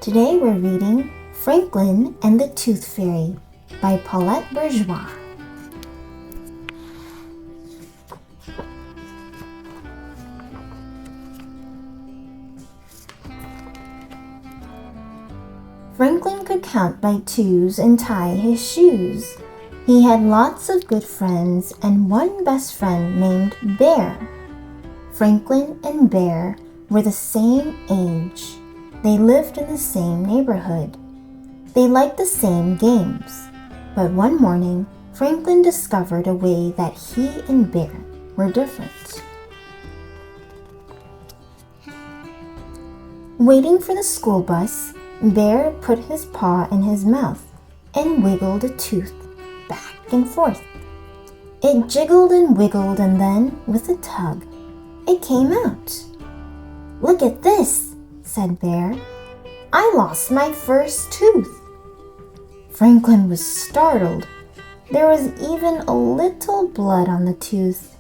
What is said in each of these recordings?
Today we're reading Franklin and the Tooth Fairy by Paulette Bourgeois. Franklin could count by twos and tie his shoes. He had lots of good friends and one best friend named Bear. Franklin and Bear were the same age. They lived in the same neighborhood. They liked the same games. But one morning, Franklin discovered a way that he and Bear were different. Waiting for the school bus, Bear put his paw in his mouth and wiggled a tooth back and forth. It jiggled and wiggled, and then, with a tug, it came out. "Look at this," said Bear. "I lost my first tooth." Franklin was startled. There was even a little blood on the tooth.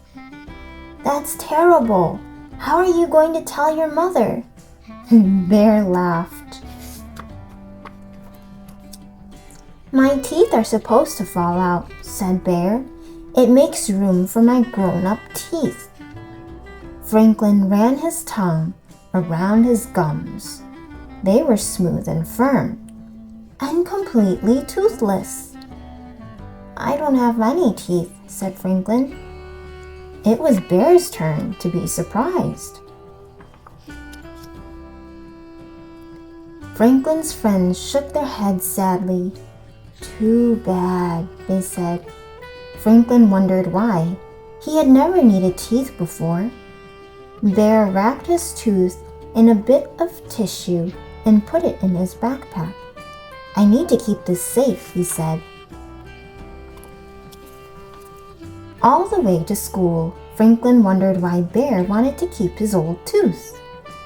"That's terrible. How are you going to tell your mother?" Bear laughed. "My teeth are supposed to fall out," said Bear. "It makes room for my grown-up teeth." Franklin ran his tongue around his gums. They were smooth and firm, and completely toothless. "I don't have any teeth," said Franklin. It was Bear's turn to be surprised. Franklin's friends shook their heads sadly. "Too bad," they said. Franklin wondered why. He had never needed teeth before. Bear wrapped his tooth in a bit of tissue and put it in his backpack. "I need to keep this safe," he said. All the way to school, Franklin wondered why Bear wanted to keep his old tooth,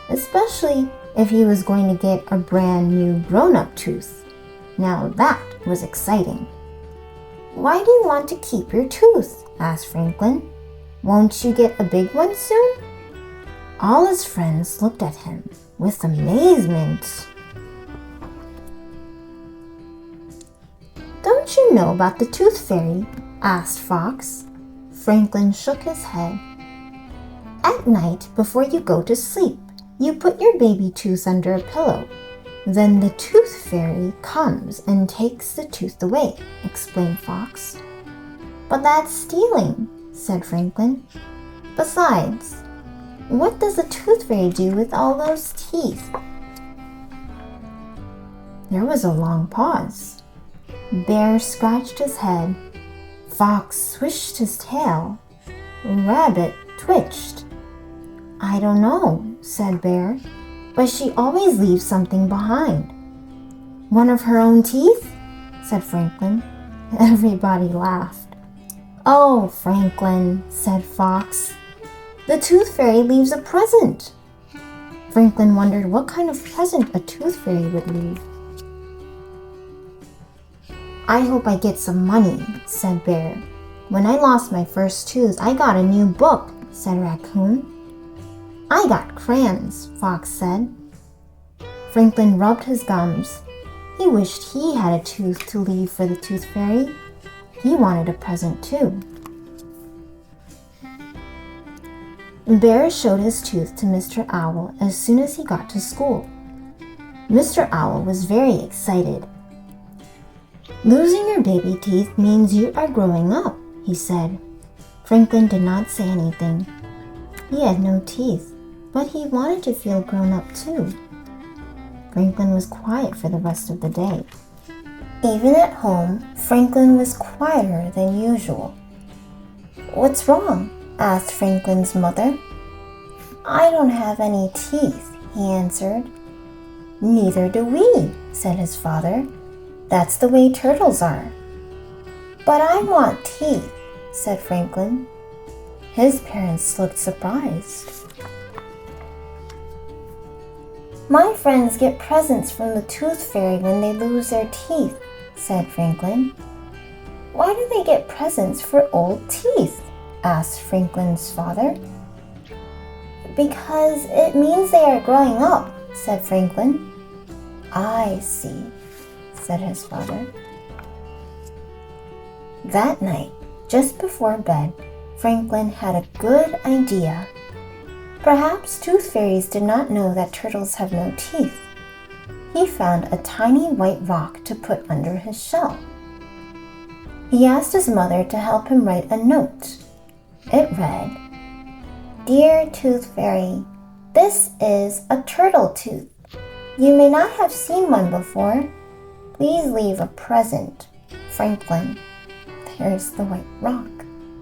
especially if he was going to get a brand new grown-up tooth. Now that was exciting. "Why do you want to keep your tooth?" asked Franklin. "Won't you get a big one soon?" All his friends looked at him with amazement. "Don't you know about the Tooth Fairy?" asked Fox. Franklin shook his head. "At night, before you go to sleep, you put your baby tooth under a pillow. Then the Tooth Fairy comes and takes the tooth away," explained Fox. "But that's stealing," said Franklin. "Besides, what does the Tooth Fairy do with all those teeth?" There was a long pause. Bear scratched his head. Fox swished his tail. Rabbit twitched. "I don't know," said Bear, "but she always leaves something behind." "One of her own teeth?" said Franklin. Everybody laughed. "Oh, Franklin," said Fox, "the Tooth Fairy leaves a present." Franklin wondered what kind of present a Tooth Fairy would leave. "I hope I get some money," said Bear. "When I lost my first tooth, I got a new book," said Raccoon. "I got crayons," Fox said. Franklin rubbed his gums. He wished he had a tooth to leave for the Tooth Fairy. He wanted a present too. Bear showed his tooth to Mr. Owl as soon as he got to school. Mr. Owl was very excited. "Losing your baby teeth means you are growing up," he said. Franklin did not say anything. He had no teeth, but he wanted to feel grown up too. Franklin was quiet for the rest of the day. Even at home, Franklin was quieter than usual. "What's wrong?" asked Franklin's mother. "I don't have any teeth," he answered. "Neither do we," said his father. "That's the way turtles are." "But I want teeth," said Franklin. His parents looked surprised. "My friends get presents from the Tooth Fairy when they lose their teeth," said Franklin. "Why do they get presents for old teeth?" asked Franklin's father. "Because it means they are growing up," said Franklin. I see, said his father. That night, just before bed, Franklin had a good idea. Perhaps tooth fairies did not know that turtles have no teeth. He found a tiny white rock to put under his shell. He asked his mother to help him write a note. It read, "Dear Tooth Fairy, this is a turtle tooth. You may not have seen one before. Please leave a present. Franklin." There's the white rock.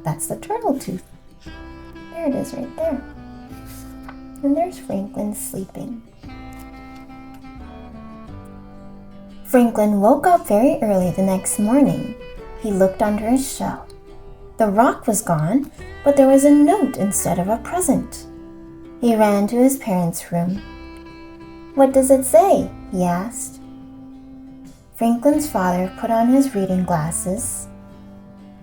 That's the turtle tooth. There it is right there. And there's Franklin sleeping. Franklin woke up very early the next morning. He looked under his shell. The rock was gone, but there was a note instead of a present. He ran to his parents' room. "What does it say?" he asked. Franklin's father put on his reading glasses.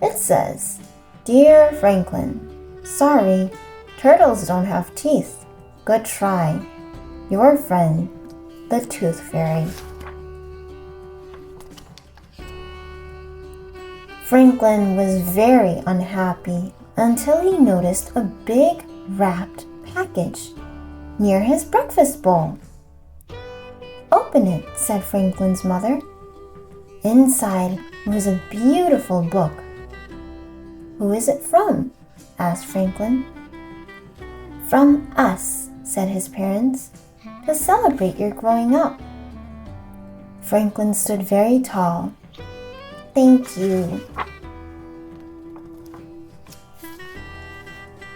It says, "Dear Franklin, sorry, turtles don't have teeth. Good try. Your friend, the Tooth Fairy." Franklin was very unhappy until he noticed a big wrapped package near his breakfast bowl. "Open it," said Franklin's mother. Inside was a beautiful book. "Who is it from?" asked Franklin. "From us," said his parents, "to celebrate your growing up." Franklin stood very tall. "Thank you."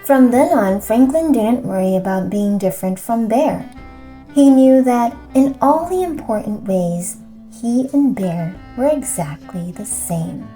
From then on, Franklin didn't worry about being different from Bear. He knew that in all the important ways, he and Bear were exactly the same.